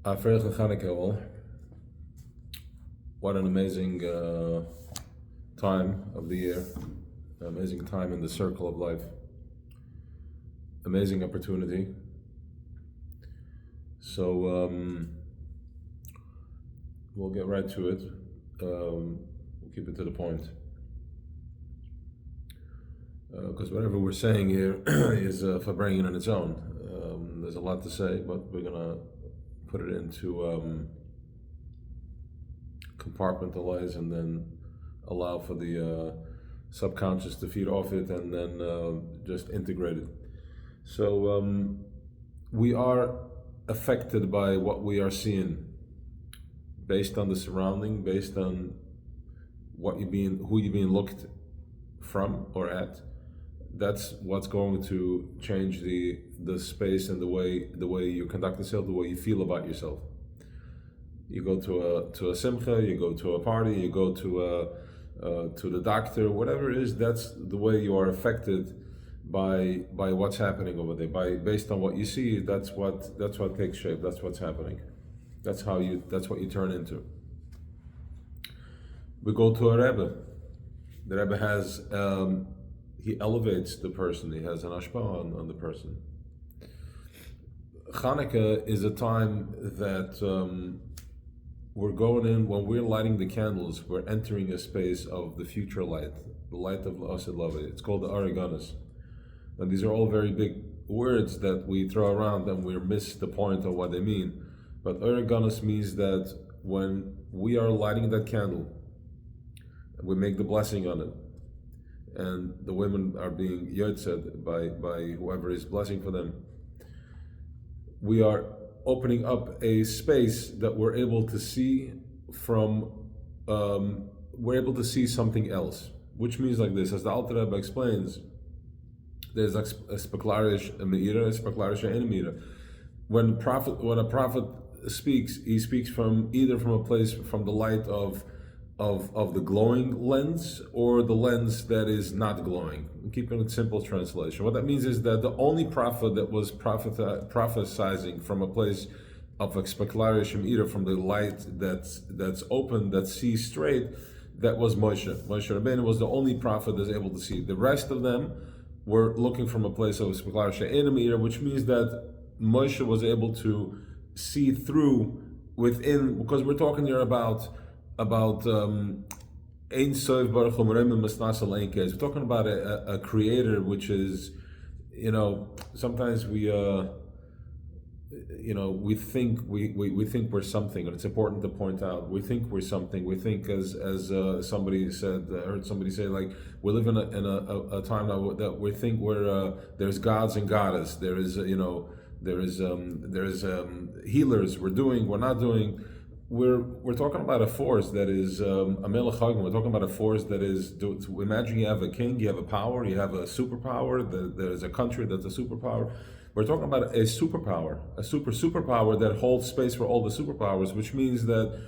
Afreich Chanukah all. What an amazing time of the year, an amazing time in the circle of life, amazing opportunity. So we'll get right to it. We'll keep it to the point. Because whatever we're saying here is Fabrengen on its own. There's a lot to say, but we're gonna put it into compartmentalize and then allow for the subconscious to feed off it and then just integrate it. So we are affected by what we are seeing based on the surrounding, based on who you're being looked from or at. That's what's going to change the space and the way you conduct yourself, the way you feel about yourself. You go to a simcha, you go to a party, you go to the doctor, whatever it is. That's the way you are affected by what's happening over there. Based on what you see, that's what takes shape. That's what's happening. That's what you turn into. We go to a Rebbe. The Rebbe has. He elevates the person. He has an ashpah on the person. Hanukkah is a time that we're going in, when we're lighting the candles, we're entering a space of the future light, the light of Asid Lava. It's called the Agnuz. And these are all very big words that we throw around and we miss the point of what they mean. But Agnuz means that when we are lighting that candle, we make the blessing on it. And the women are being yotzed by whoever is blessing for them. We are opening up a space that we're able to see we're able to see something else, which means like this, as the Alter Rebbe explains, there's a speklarish meira, a speklarish meira. When a prophet speaks, he speaks from a place from the light of the glowing lens or the lens that is not glowing. I'm keeping it simple translation. What that means is that the only prophet that was prophesying from a place of expectation, either from the light that's open, that sees straight, that was Moshe. Moshe Rabbeinu was the only prophet that's able to see. The rest of them were looking from a place of expectation, which means that Moshe was able to see through within, because we're talking here about Ein Sof Baruch Hu Meremim Masnas Al Ein Kes. We're talking about a creator, which is, sometimes we think we're something, and it's important to point out we think we're something. We think, as somebody said, I heard somebody say, like, we live in a time now that we think there's gods and goddess. There is healers. We're not doing. We're talking about a force that is a melech hagim. We're talking about a force that is. Imagine you have a king, you have a power, you have a superpower. There is a country that's a superpower. We're talking about a superpower, a superpower that holds space for all the superpowers, which means that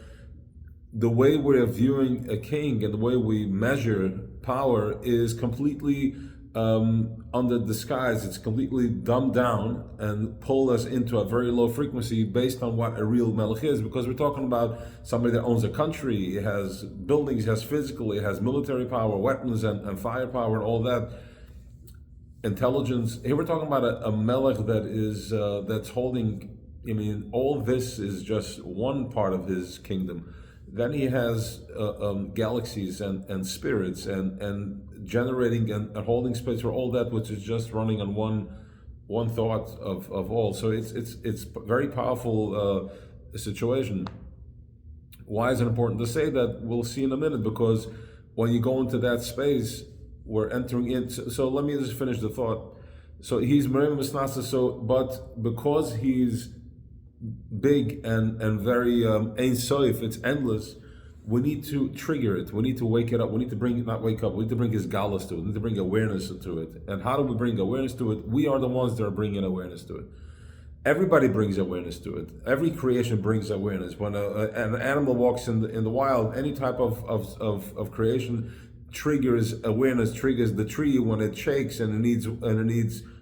the way we're viewing a king and the way we measure power is completely under disguise. It's completely dumbed down and pulled us into a very low frequency based on what a real melech is, because we're talking about somebody that owns a country. He has buildings, he has physical, he has military power, weapons and firepower and all that. Intelligence. Here we're talking about a melech that is that's holding. All this is just one part of his kingdom. Then he has galaxies and spirits and generating and holding space for all that, which is just running on one thought of all. So it's very powerful situation. Why is it important to say that? We'll see in a minute, because when you go into that space, we're entering in. So let me just finish the thought. So he's Merem Misnasa, but because he's big and very Ein Sof, it's endless, we need to trigger it. We need to wake it up. We need to we need to bring his galus to it. We need to bring awareness to it. And how do we bring awareness to it? We are the ones that are bringing awareness to it. Everybody brings awareness to it. Every creation brings awareness. When an animal walks in the wild, any type of creation triggers awareness, triggers the tree when it shakes and it needs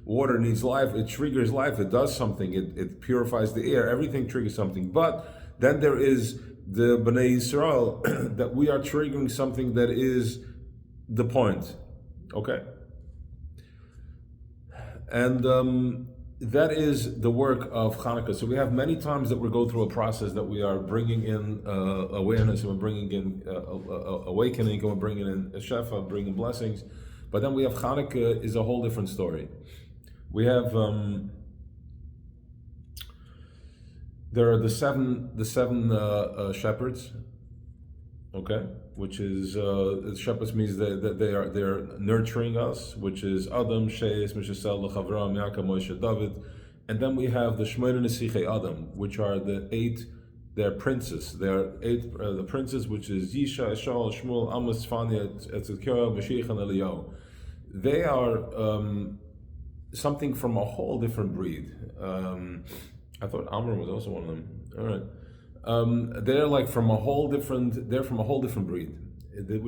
water needs life, it triggers life, it does something, it purifies the air, everything triggers something. But then there is the Bnei Yisrael, that we are triggering something that is the point. Okay? And that is the work of Hanukkah. So we have many times that we go through a process that we are bringing in awareness, and we're bringing in awakening, and we're bringing in a shefa, bringing blessings. But then we have Hanukkah is a whole different story. We have there are the seven shepherds. Okay, which is shepherds means that they're nurturing us, which is Adam, Sheis, Mishasel, Avram, Yaakov, Moshe, David, and then we have the Shmoyne Nesichei Adam, which are the eight. They're princes. They're eight the princes, which is Yisha, Eshal, Shmuel, Amos, Fania, Ezekiel, Mashiach, and Eliyahu. They are something from a whole different breed. I thought Amram was also one of them. All right. They're like from a whole different. They're from a whole different breed,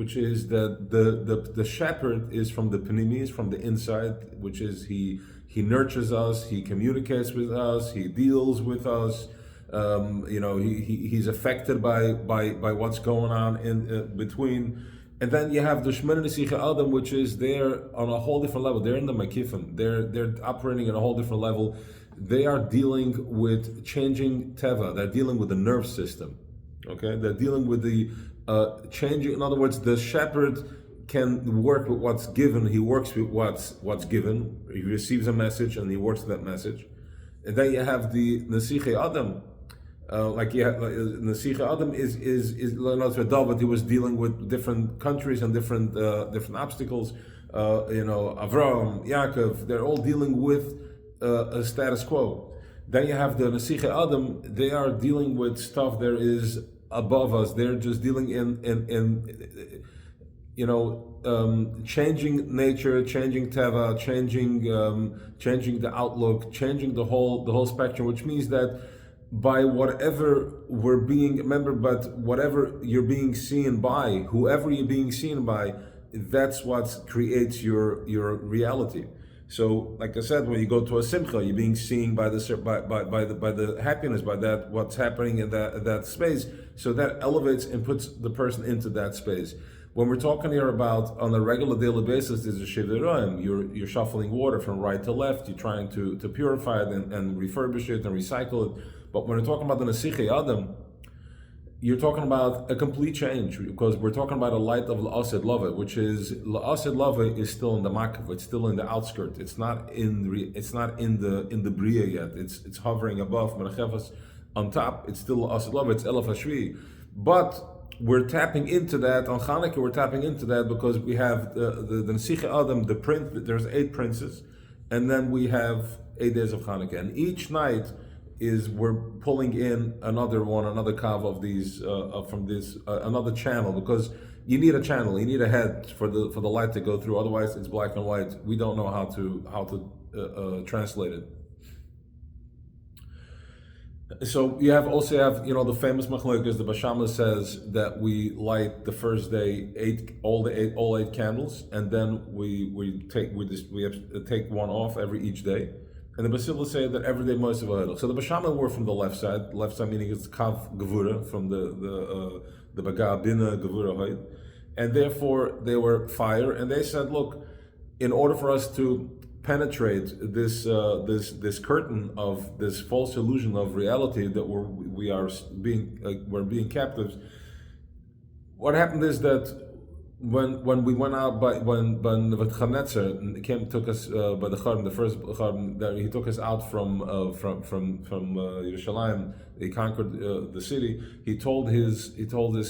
which is that the shepherd is from the pnimis, from the inside, which is he nurtures us, he communicates with us, he deals with us. He's affected by what's going on in between. And then you have the Shemona Nesicha Adam, which is they're on a whole different level. They're in the Makifim. They're operating at a whole different level. They are dealing with changing teva. They're dealing with the nerve system. Okay, they're dealing with the changing. In other words, the shepherd can work with what's given. He works with what's given. He receives a message and he works with that message. And then you have the Nesicha Adam. Nesicha Adam is David. He was dealing with different countries and different obstacles. Avram, Yaakov. They're all dealing with a status quo. Then you have the Nesicha Adam. They are dealing with stuff that is above us. They're just dealing in changing nature, changing teva, changing the outlook, changing the whole spectrum. Which means that by whatever we're being, remember, but whatever you're being seen by, whoever you're being seen by, that's what creates your reality. So, like I said, when you go to a simcha, you're being seen by the happiness, by that what's happening in that space. So that elevates and puts the person into that space. When we're talking here about on a regular daily basis, there's a shiviroim. You're shuffling water from right to left. You're trying to purify it and refurbish it and recycle it. But when we're talking about the Nesichei Adam, you're talking about a complete change, because we're talking about a light of La'asid Lava, which is La'asid Lava is still in the Makav, it's still in the outskirt. It's not in the Bria yet. It's hovering above Merachevas on top. It's still La'asid Lava. It's Elef Hashvi. But we're tapping into that on Hanukkah. We're tapping into that because we have the Nesichei Adam, the prince. There's 8 princes, and then we have 8 days of Hanukkah, and each night we're pulling in another kav of these from this another channel, because you need a channel, you need a head for the light to go through. Otherwise, it's black and white. We don't know how to translate it. So you also have the famous machlokes. The Bashama says that we light the first day all 8 candles, and then we take one off each day. And the Basilas say that every day most of a. So the Bashaman were from the left side meaning it's Kav Gevura, from the Baga Bina Gevura Hoyd. And therefore they were fire, and they said, look, in order for us to penetrate this curtain of this false illusion of reality that we're being captives, what happened is that when we went out when Nebuchadnezzar took us by the Churban, the first Churban, that he took us out from Yerushalayim, he conquered the city. He told his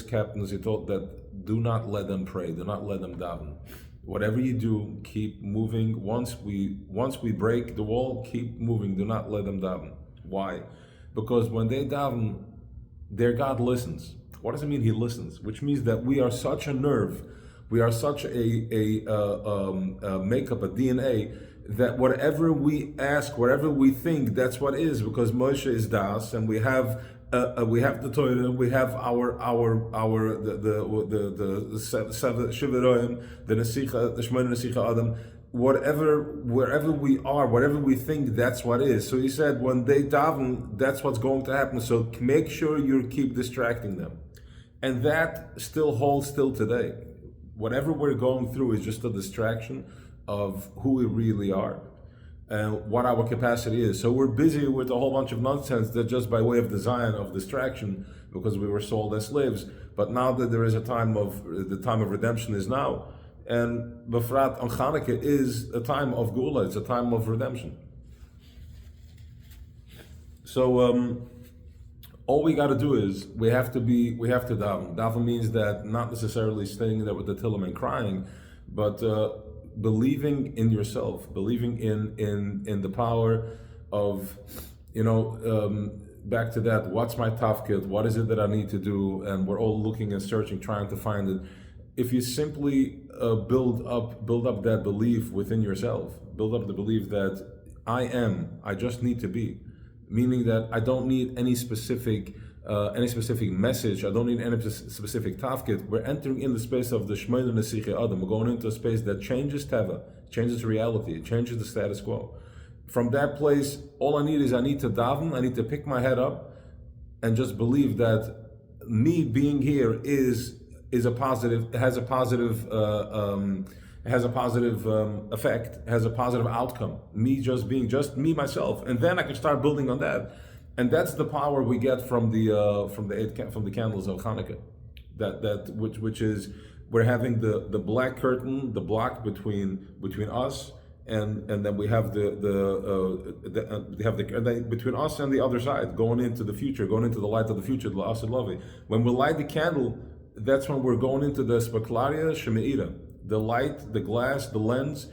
captains, that do not let them pray, do not let them daven. Whatever you do, keep moving. Once we break the wall, keep moving. Do not let them daven. Why? Because when they daven, their God listens. What does it mean? He listens, which means that we are such a nerve. We are such a makeup, a DNA, that whatever we ask, whatever we think, that's what is. Because Moshe is Das, and we have the Torah, we have our the Shiviroim, the Nesicha, the Shemona Nesicha Adam, wherever we are, whatever we think, that's what is. So he said, when they daven, that's what's going to happen. So make sure you keep distracting them, and that still holds till today. Whatever we're going through is just a distraction of who we really are and what our capacity is. So we're busy with a whole bunch of nonsense that just by way of design of distraction, because we were sold as slaves. But now that there is the time of redemption is now, and Befrat on Chanukah is a time of Gula, it's a time of redemption. So all we got to do is we have to daven. Daven means that not necessarily staying there with the tillim and crying, but believing in yourself, believing in the power of, back to that, what's my tafkid, what is it that I need to do, and we're all looking and searching, trying to find it. If you simply build up that belief within yourself, build up the belief that I just need to be, meaning that I don't need any specific message, I don't need any specific tafkid. We're entering in the space of the Shmeina Nesiche Adam. We're going into a space that changes teva, changes reality, it changes the status quo. From that place, all I need to daven, I need to pick my head up and just believe that me being here is a positive, has a positive effect, has a positive outcome. Me just being just me myself, and then I can start building on that, and that's the power we get from the candles of Hanukkah. Which is we're having the black curtain, the block between us. And then we have between us and the other side, going into the future, going into the light of the future, the Asid Lavi. When we light the candle, that's when we're going into the Spaklaria Shemeira, the light, the glass, the lens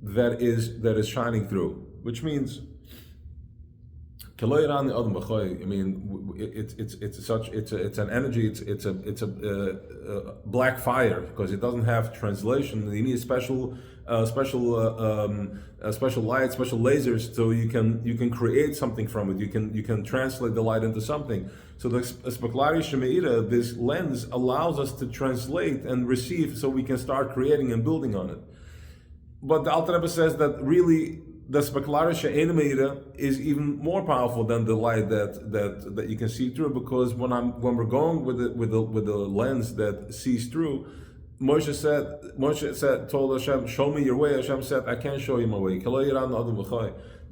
that is shining through, which means I mean, it's an energy, it's a black fire, because it doesn't have translation. You need special light, special lasers, so you can create something from it. You can translate the light into something. So the Spaklari Shemeira, this lens, allows us to translate and receive, so we can start creating and building on it. But the Alter Rebbe says that really the Spaklari Shemeira is even more powerful than the light that you can see through, because when we're going with the lens that sees through, Moshe told Hashem, show me your way. Hashem said, I can't show you my way.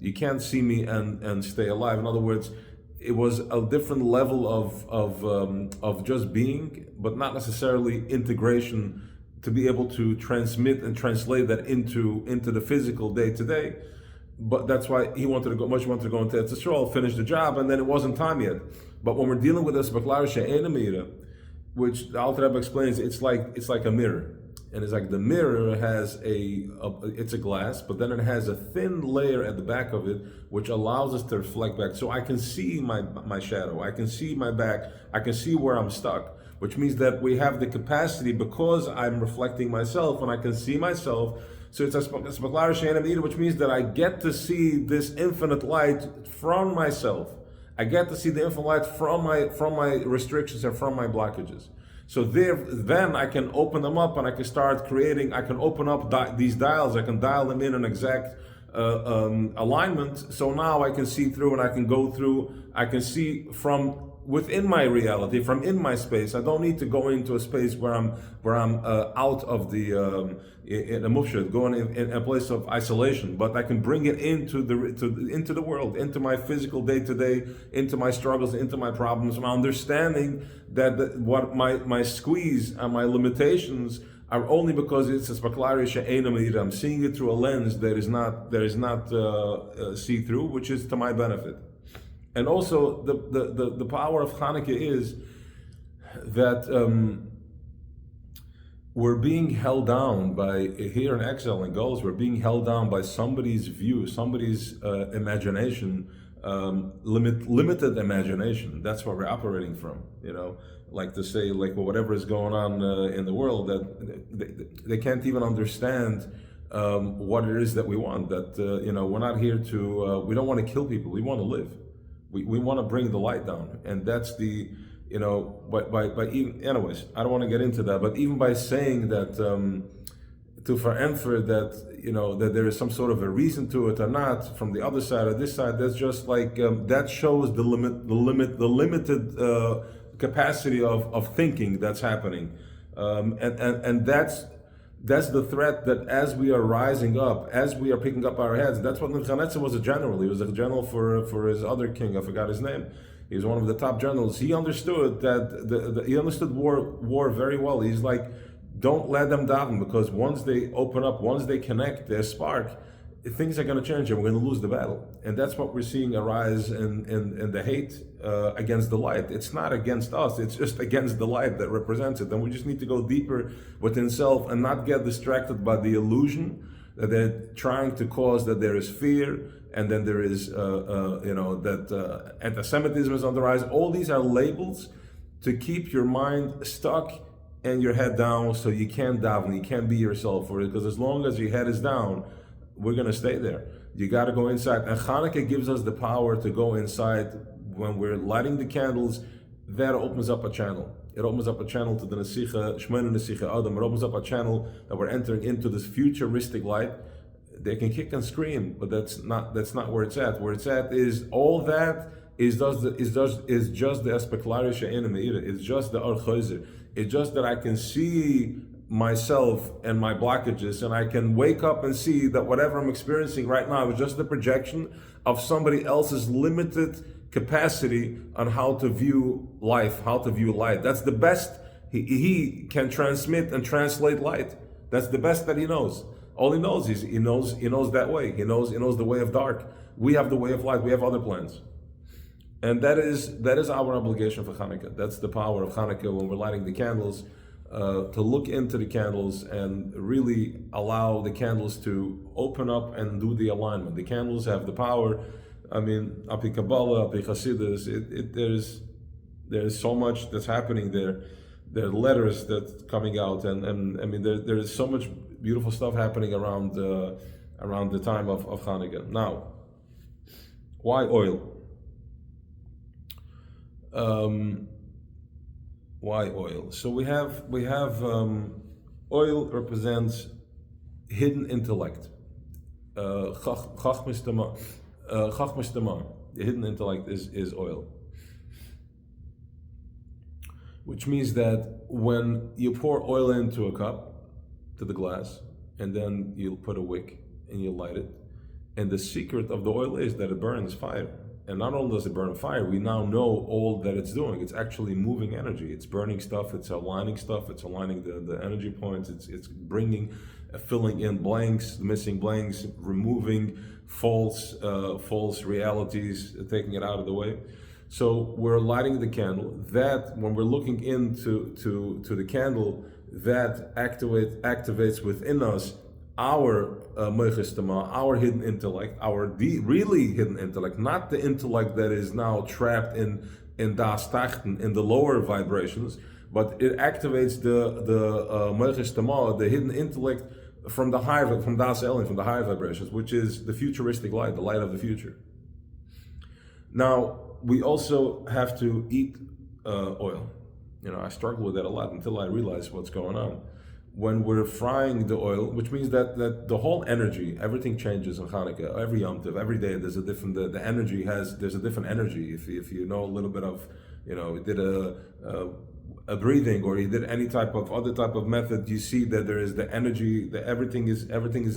You can't see me and stay alive. In other words, it was a different level of just being, but not necessarily integration to be able to transmit and translate that into the physical day to day. But that's why Moshe wanted to go into Eretz Yisrael, finish the job, and then it wasn't time yet. But when we're dealing with this Spaklari Shemeira, which the Alter Rebbe explains, it's like a mirror, and it's like the mirror has it's a glass, but then it has a thin layer at the back of it, which allows us to reflect back. So I can see my shadow, I can see my back, I can see where I'm stuck, which means that we have the capacity, because I'm reflecting myself and I can see myself. So it's a Spaklari Shemeira, which means that I get to see this infinite light from myself. I get to see the infinite light from my restrictions and from my blockages. So then I can open them up and I can start creating. I can open up these dials. I can dial them in an exact alignment. So now I can see through, and I can go through. I can see from within my reality, from in my space. I don't need to go into a space where I'm out of the in a mufshid, going in a place of isolation. But I can bring it into the world, into my physical day to day, into my struggles, into my problems. I'm understanding that what my squeeze and my limitations are only because it's a Spaklari Shemeira. I'm seeing it through a lens that is not see through, which is to my benefit. And also the power of Hanukkah is that we're being held down by, here in exile and goals, we're being held down by somebody's view, somebody's imagination, limited imagination. That's what we're operating from, like to say, like, well, whatever is going on in the world, that they can't even understand what it is that we want. That we're not here to. We don't want to kill people. We want to live. We want to bring the light down, and that's the. By even, anyways, I don't want to get into that, but even by saying that to verämpfer that, you know, that there is some sort of a reason to it or not from the other side or this side. That's just like that shows the limited capacity of thinking that's happening, and that's the threat, that as we are rising up, as we are picking up our heads. That's what Nebuchadnezzar was a general. He was a general for his other king. I forgot his name. He was one of the top generals. He understood that he understood war very well. He's like, don't let them daven, because once they open up, once they connect their spark, things are going to change and we're going to lose the battle. And that's what we're seeing arise in the hate against the light. It's not against us, it's just against the light that represents it. And we just need to go deeper within self and not get distracted by the illusion that they're trying to cause, that there is fear, and then there is that anti-Semitism is on the rise. All these are labels to keep your mind stuck and your head down, so you can't daven, you can't be yourself for it. Because as long as your head is down, we're going to stay there. You got to go inside. And Hanukkah gives us the power to go inside. When we're lighting the candles, that opens up a channel. It opens up a channel to the Nesicha, Shemona Nesicha Adam. It opens up a channel that we're entering into this futuristic light. They can kick and scream, but that's not where it's at. Where it's at is all that is just the Espeklarische enemy. It's just the Archoizer. It's just that I can see myself and my blockages, and I can wake up and see that whatever I'm experiencing right now is just the projection of somebody else's limited capacity on how to view life, how to view light. That's the best he can transmit and translate light. That's the best that he knows. All he knows is he knows that way. He knows the way of dark. We have the way of light. We have other plans. And that is our obligation for Hanukkah. That's the power of Hanukkah when we're lighting the candles, to look into the candles and really allow the candles to open up and do the alignment. The candles have the power. I mean, Api Kabbalah, Api Hasidus, there's so much that's happening there. There are letters that's coming out, and I mean, there is so much beautiful stuff happening around the time of Hanukkah. Now, why oil? Why oil? So we have oil represents hidden intellect. Chachmas Tamar. The hidden intellect is oil. Which means that when you pour oil into a cup, to the glass, and then you'll put a wick and you light it, and the secret of the oil is that it burns fire. And not only does it burn fire, we now know all that it's doing. It's actually moving energy. It's burning stuff. It's aligning stuff. It's aligning the energy points. It's bringing, filling in blanks, missing blanks, removing false realities, taking it out of the way. So we're lighting the candle. That when we're looking into the candle, that activates within us our our hidden intellect, our really hidden intellect, not the intellect that is now trapped in das Tachten, in the lower vibrations, but it activates the hidden intellect from the higher, from das Elin, from the higher vibrations, which is the futuristic light, the light of the future. Now we also have to eat oil. You know, I struggle with that a lot until I realize what's going on. When we're frying the oil, which means that the whole energy, everything changes on Hanukkah. Every Yom Tov, every day, there's a different. The energy there's a different energy. If you know a little bit of, you know, did a breathing, or you did any other type of method, you see that there is the energy. That everything is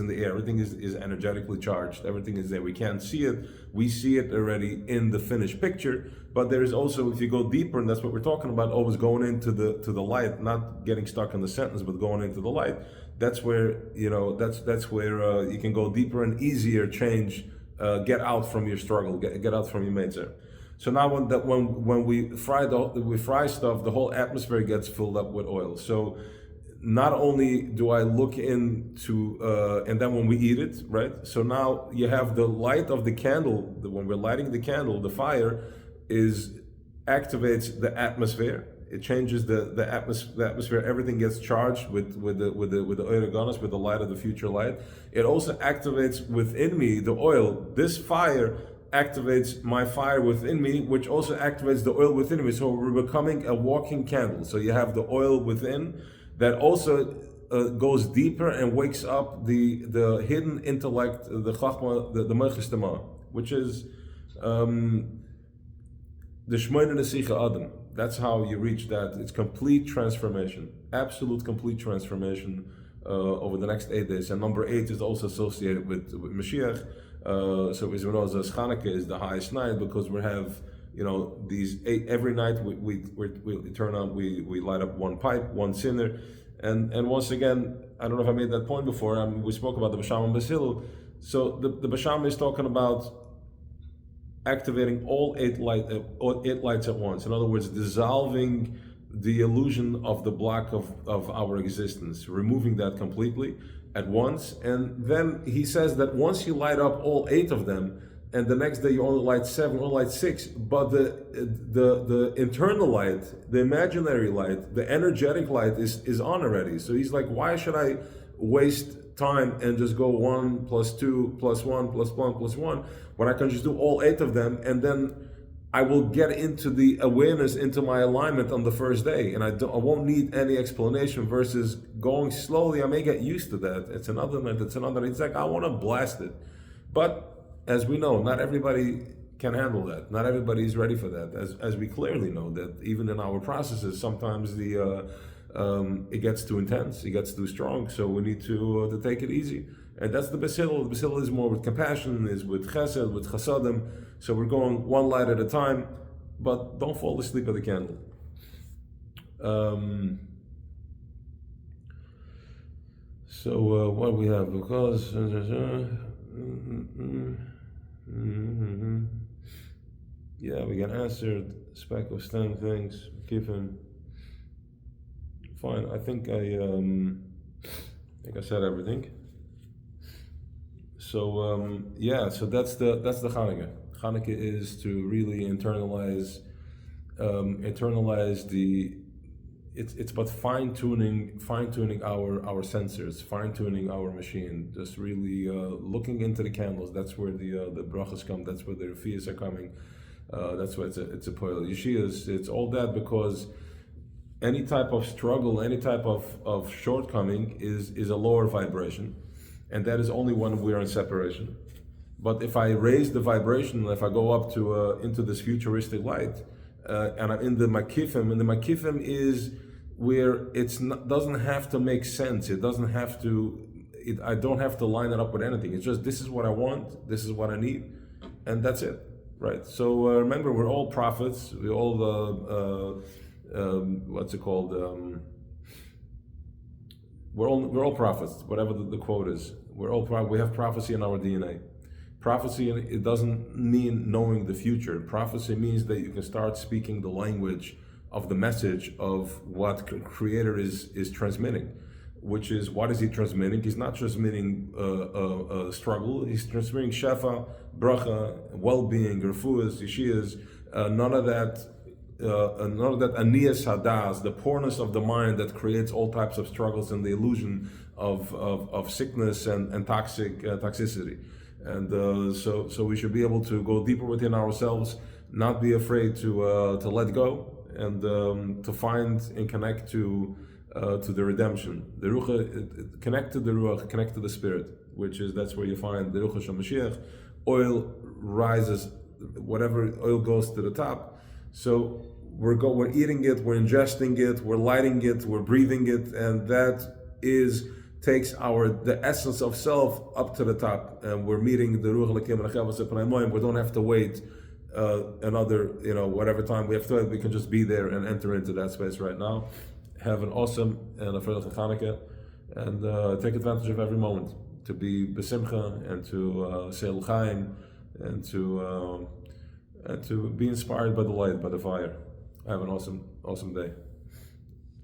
in the air. Everything is energetically charged. Everything is there. We can't see it. We see it already in the finished picture. But there is also, if you go deeper, and that's what we're talking about, always going into the light, not getting stuck in the sentence, but going into the light. That's where, you know, that's where you can go deeper and easier change, get out from your struggle, get out from your mitzvah. So now when we fry stuff, the whole atmosphere gets filled up with oil. So not only do I look into, and then when we eat it, right? So now you have the light of the candle. When we're lighting the candle, the fire activates the atmosphere. It changes the atmosphere. Everything gets charged with the oil, with the light of the future light. It also activates within me the oil. This fire activates my fire within me, which also activates the oil within me. So we're becoming a walking candle. So you have the oil within that also goes deeper and wakes up the hidden intellect, the chachma, the meichestema, which is the shmoyne nesicha adam. That's how you reach that. It's complete transformation, absolute complete transformation over the next 8 days. And number 8 is also associated with Mashiach. So as we know, Hanukkah is the highest night because we have, these 8 every night. We turn on, we light up one pipe, one sinner, and once again, I don't know if I made that point before. We spoke about the Basham and Basil. So the Basham is talking about activating all 8 lights at once. In other words, dissolving the illusion of the block of our existence, removing that completely at once. And then he says that once you light up all 8 of them, and the next day you only light 7 or light 6, but the internal light, the imaginary light, the energetic light is on already. So he's like, why should I waste time and just go 1 + 2 + 1 + 1 + 1 when I can just do all 8 of them, and then I will get into the awareness, into my alignment on the first day, and I won't need any explanation. Versus going slowly, I may get used to that. It's another night, it's another night. It's like I want to blast it, but as we know, not everybody can handle that. Not everybody is ready for that. As we clearly know that even in our processes, sometimes it gets too intense, it gets too strong. So we need to take it easy. And that's the Basil. The Basil is more with compassion, is with chesed, with chasadim. So we're going one light at a time, but don't fall asleep at the candle. So what we have, because yeah, we can answer speck of stem things, kiffin. Fine, I think I said everything. So so that's the Hanukkah. Hanukkah is to really internalize the. It's about fine tuning our sensors, fine tuning our machine. Just really looking into the candles. That's where the brachas come. That's where the refias are coming. That's why it's a poil yeshiyas. It's all that because any type of struggle, any type of shortcoming is a lower vibration. And that is only when we're in separation. But if I raise the vibration, if I go up to into this futuristic light, and I'm in the makifim, and the makifim is where doesn't have to make sense. It doesn't have to. I don't have to line it up with anything. It's just this is what I want, this is what I need, and that's it, right? So remember, we're all prophets. We all what's it called? We're all prophets, whatever the quote is. We have prophecy in our DNA. Prophecy, it doesn't mean knowing the future. Prophecy means that you can start speaking the language of the message of what Creator is transmitting, which is, what is He transmitting? He's not transmitting a struggle. He's transmitting shefa, bracha, well-being, refuas, yeshiyas, none of that aniyas hadas, the poorness of the mind that creates all types of struggles and the illusion of sickness and toxicity. And so we should be able to go deeper within ourselves, not be afraid to let go, and to find and connect to the redemption. The ruach, connect to the ruach, connect to the spirit, that's where you find the ruach shel Mashiach. Oil rises, whatever oil goes to the top. So we're eating it, we're ingesting it, we're lighting it, we're breathing it, and that takes the essence of self up to the top, and we're meeting the Ruach Elokim and Achavas Epanaimoim. We don't have to wait another, whatever time we have to. We can just be there and enter into that space right now. Have an awesome and a Freilich Chanukah, and take advantage of every moment to be besimcha and to say l'chaim and to be inspired by the light, by the fire. Have an awesome day.